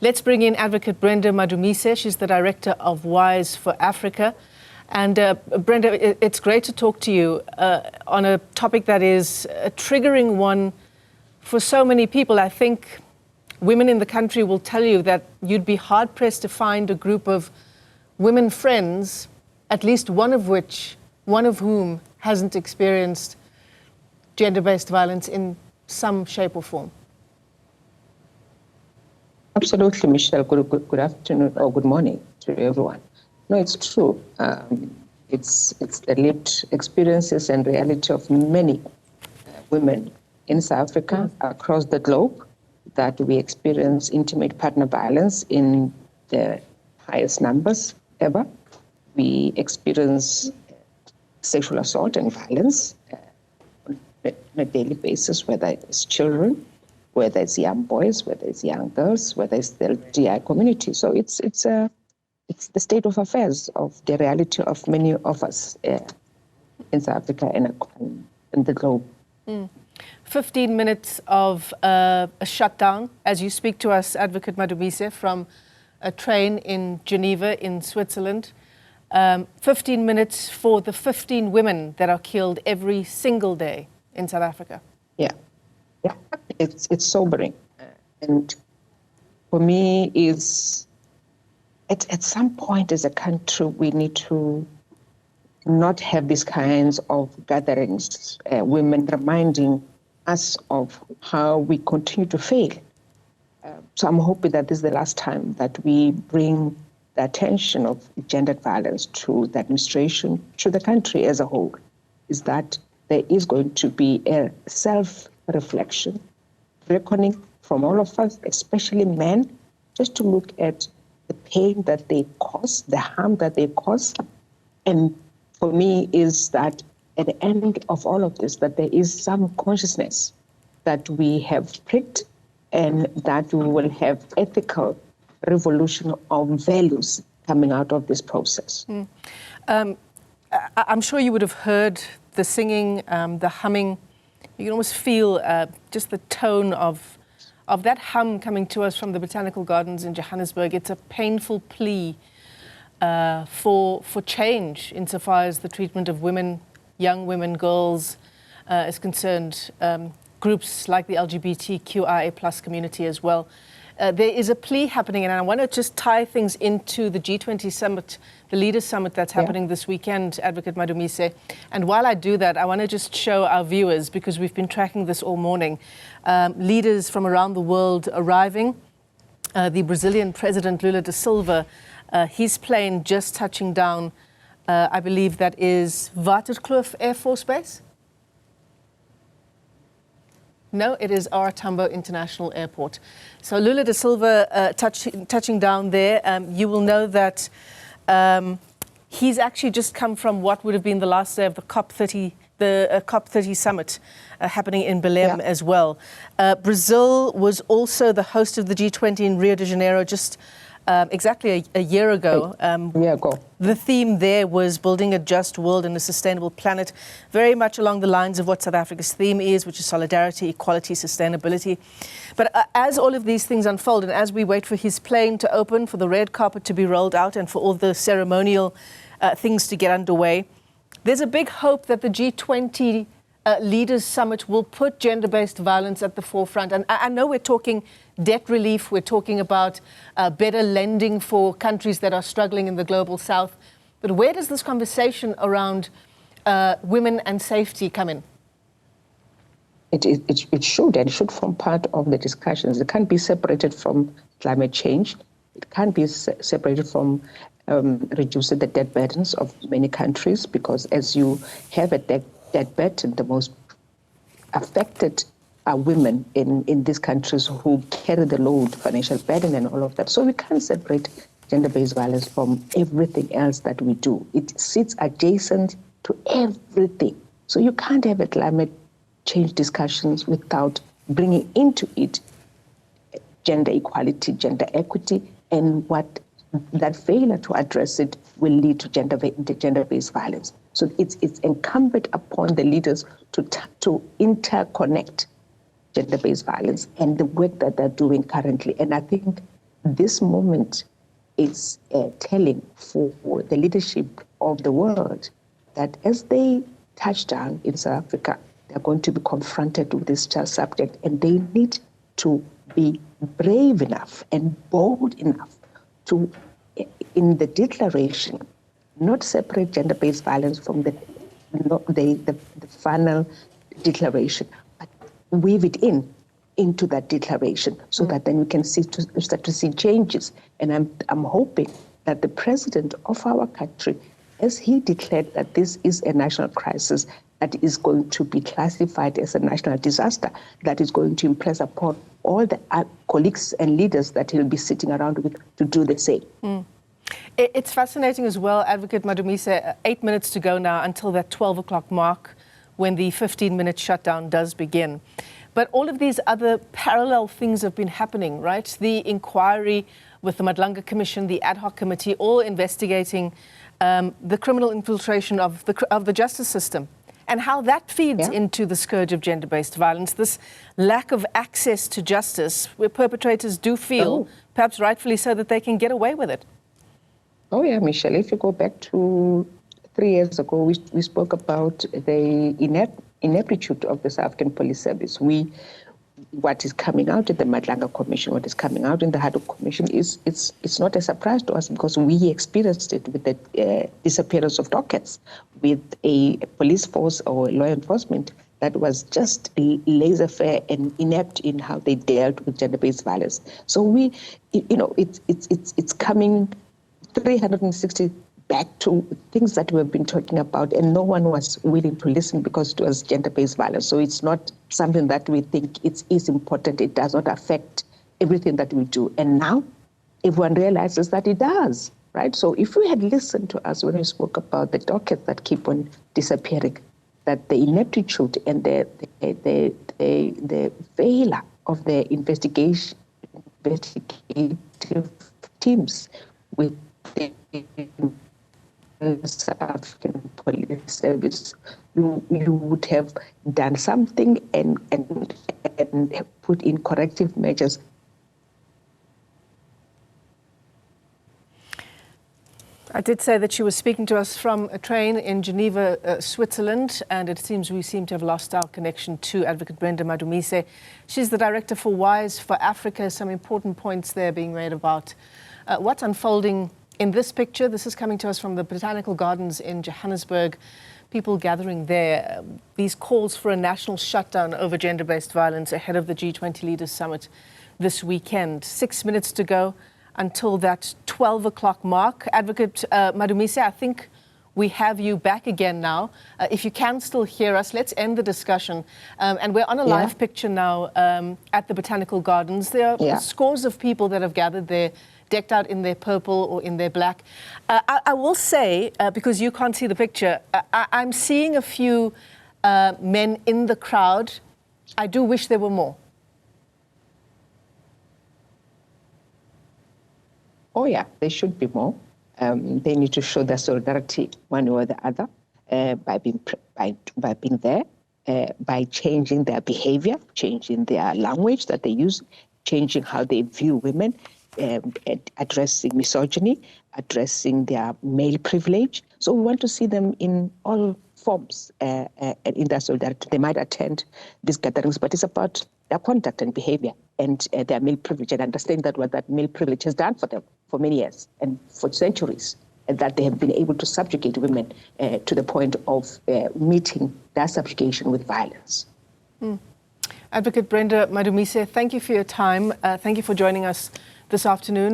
Let's bring in Advocate Brenda Madumise. She's the Director of WISE for Africa. And Brenda, it's great to talk to you on a topic that is a triggering one for so many people. I think women in the country will tell you that you'd be hard-pressed to find a group of women friends, at least one of whom hasn't experienced gender-based violence in some shape or form. Absolutely, Michelle. Good afternoon or good morning to everyone. No, it's true. It's the lived experiences and reality of many women in South Africa, across the globe, that we experience intimate partner violence in the highest numbers ever. We experience sexual assault and violence on a daily basis, whether it's children, whether it's young boys, whether it's young girls, whether it's the GI community. So it's the state of affairs of the reality of many of us in South Africa and in the globe. 15 minutes of a shutdown, as you speak to us, Advocate Madumise, from a train in Geneva in Switzerland. 15 minutes for the 15 women that are killed every single day in South Africa. Yeah. It's sobering, and for me, is at some point as a country we need to not have these kinds of gatherings, women reminding us of how we continue to fail. So I'm hoping that this is the last time that we bring the attention of gendered violence to the administration, to the country as a whole, is that there is going to be a self-reflection, reckoning from all of us, especially men, just to look at the pain that they cause, the harm that they cause. And for me is that at the end of all of this, that there is some consciousness that we have pricked and that we will have ethical revolution of values coming out of this process. I'm sure you would have heard the singing, the humming. You can almost feel just the tone of that hum coming to us from the Botanical Gardens in Johannesburg. It's a painful plea for change insofar as the treatment of women, young women, girls is concerned. Groups like the LGBTQIA+ community as well. There is a plea happening, and I want to just tie things into the G20 summit, the Leaders Summit that's happening this weekend, Advocate Madumise. And while I do that, I want to just show our viewers, because we've been tracking this all morning, leaders from around the world arriving. The Brazilian President Lula da Silva, his plane just touching down, I believe that is Waterkloof Air Force Base? No, it is R. Tambo International Airport. So Lula da Silva touching down there. You will know that he's actually just come from what would have been the last day of the COP30 summit happening in Belém as well. Brazil was also the host of the G20 in Rio de Janeiro just exactly a year ago. The theme there was building a just world and a sustainable planet, very much along the lines of what South Africa's theme is, which is solidarity, equality, sustainability. But as all of these things unfold, and as we wait for his plane to open, for the red carpet to be rolled out, and for all the ceremonial things to get underway, there's a big hope that the G20 Leaders Summit will put gender-based violence at the forefront. And I know we're talking debt relief, we're talking about better lending for countries that are struggling in the global south. But where does this conversation around women and safety come in? It should form part of the discussions. It can't be separated from climate change. It can't be separated from reducing the debt burdens of many countries, because as you have a debt burden, the most affected are women in these countries who carry the load, financial burden and all of that. So we can't separate gender-based violence from everything else that we do. It sits adjacent to everything. So you can't have a climate change discussions without bringing into it gender equality, gender equity, and what that failure to address it will lead to gender-based violence. So it's incumbent upon the leaders to interconnect gender-based violence and the work that they're doing currently. And I think this moment is telling for the leadership of the world that as they touch down in South Africa, they're going to be confronted with this subject, and they need to be brave enough and bold enough to, in the declaration, not separate gender-based violence from the final declaration, but weave it into that declaration so that then we can start to see changes. And I'm hoping that the president of our country, as he declared that this is a national crisis that is going to be classified as a national disaster, that is going to impress upon all the colleagues and leaders that he'll be sitting around with to do the same. It's fascinating as well, Advocate Madumise, 8 minutes to go now until that 12 o'clock mark when the 15-minute shutdown does begin. But all of these other parallel things have been happening, right? The inquiry with the Madlanga Commission, the ad hoc committee, all investigating the criminal infiltration of the justice system and how that feeds into the scourge of gender-based violence, this lack of access to justice where perpetrators do feel, perhaps rightfully so, that they can get away with it. Oh, yeah, Michelle, if you go back to 3 years ago, we spoke about the ineptitude of the South African Police Service. What is coming out in the Madlanga Commission, what is coming out in the ad hoc commission it's not a surprise to us because we experienced it with the disappearance of dockets, with a police force or law enforcement that was just laissez-faire and inept in how they dealt with gender-based violence. So it's coming 360 back to things that we've been talking about, and no one was willing to listen because it was gender-based violence. So it's not something that we think it is important. It does not affect everything that we do. And now everyone realizes that it does, right? So if we had listened to us when we spoke about the dockets that keep on disappearing, that the ineptitude and the failure of the investigative teams with the South African Police Service, you would have done something and put in corrective measures. I did say that she was speaking to us from a train in Geneva, Switzerland, and it seems we seem to have lost our connection to Advocate Brenda Madumise. She's the director for WISE for Africa. Some important points there being made about what's unfolding in this picture. This is coming to us from the Botanical Gardens in Johannesburg. People gathering there. These calls for a national shutdown over gender-based violence ahead of the G20 Leaders Summit this weekend. 6 minutes to go until that 12 o'clock mark. Advocate Madumise, I think we have you back again now. If you can still hear us, let's end the discussion. And we're on a live picture now at the Botanical Gardens. There are scores of people that have gathered there, decked out in their purple or in their black. I will say, because you can't see the picture, I'm seeing a few men in the crowd. I do wish there were more. Oh, yeah, there should be more. They need to show their solidarity one way or the other by being there, by changing their behavior, changing their language that they use, changing how they view women, addressing misogyny, addressing their male privilege. So we want to see them in all forms in their solidarity. They might attend these gatherings, but it's about their conduct and behavior and their male privilege, and understand that what that male privilege has done for them for many years and for centuries, and that they have been able to subjugate women to the point of meeting their subjugation with violence. Advocate Brenda Madumise, thank you for your time. Thank you for joining us this afternoon.